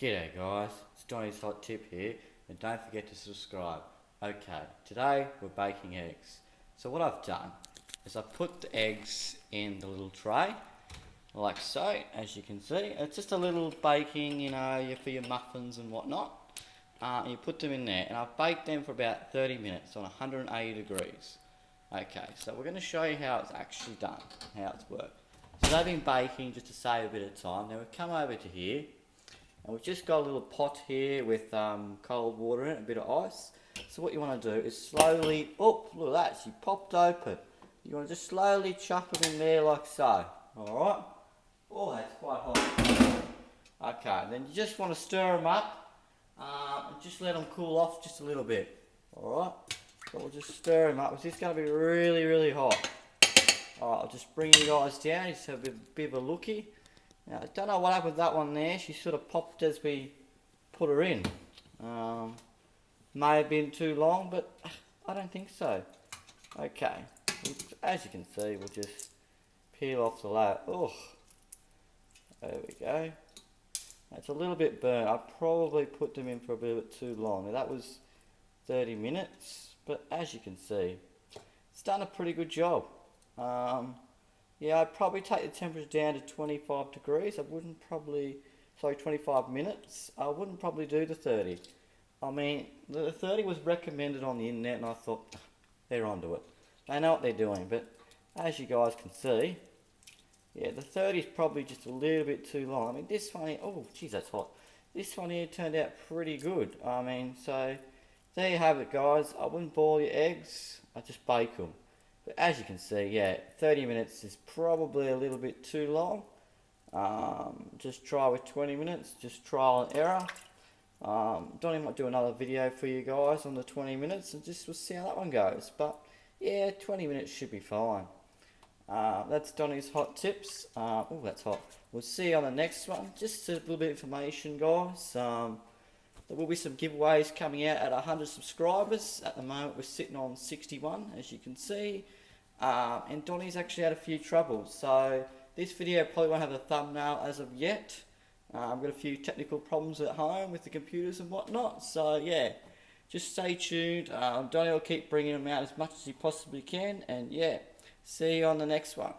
G'day guys, it's Donny's Hot Tip here, and don't forget to subscribe. Okay, today we're baking eggs. So what I've done is I've put the eggs in the little tray, like so, as you can see. It's just a little baking, for your muffins and whatnot. You put them in there, and I've baked them for about 30 minutes on 180 degrees. Okay, so we're going to show you how it's actually done, how it's worked. So they've been baking just to save a bit of time. Now we've come over to here, and we've just got a little pot here with cold water in it, a bit of ice. So what you want to do is slowly, oh, look at that, she popped open. You want to just slowly chuck them in there like so, alright? Oh, that's quite hot. Okay, then you just want to stir them up and just let them cool off just a little bit, alright? So we'll just stir them up. It's going to be really, really hot. Alright, I'll just bring you guys down, just have a bit of a looky. Now, I don't know what happened with that one there. She sort of popped as we put her in. May have been too long, but I don't think so. Okay, as you can see, we'll just peel off the layer. Oh, there we go. It's a little bit burnt. I probably put them in for a bit too long. Now, that was 30 minutes, but as you can see, it's done a pretty good job. Yeah, I'd probably take the temperature down to 25 degrees. I wouldn't probably, 25 minutes. I wouldn't probably do the 30. I mean, the 30 was recommended on the internet, and I thought, they're onto it. They know what they're doing, but as you guys can see, yeah, the 30 is probably just a little bit too long. I mean, this one here, oh, geez, that's hot. This one here turned out pretty good. I mean, so, there you have it, guys. I wouldn't boil your eggs. I just bake them. But as you can see, yeah, 30 minutes is probably a little bit too long. Just try with 20 minutes, just trial and error. Donnie might do another video for you guys on the 20 minutes and just we'll see how that one goes. But yeah, 20 minutes should be fine. That's Donnie's hot tips. Oh, that's hot. We'll see you on the next one. Just a little bit of information, guys. There will be some giveaways coming out at 100 subscribers. At the moment, we're sitting on 61, as you can see. And Donnie's actually had a few troubles. So this video probably won't have a thumbnail as of yet. I've got a few technical problems at home with the computers and whatnot. So yeah, just stay tuned. Donnie will keep bringing them out as much as he possibly can. And yeah, see you on the next one.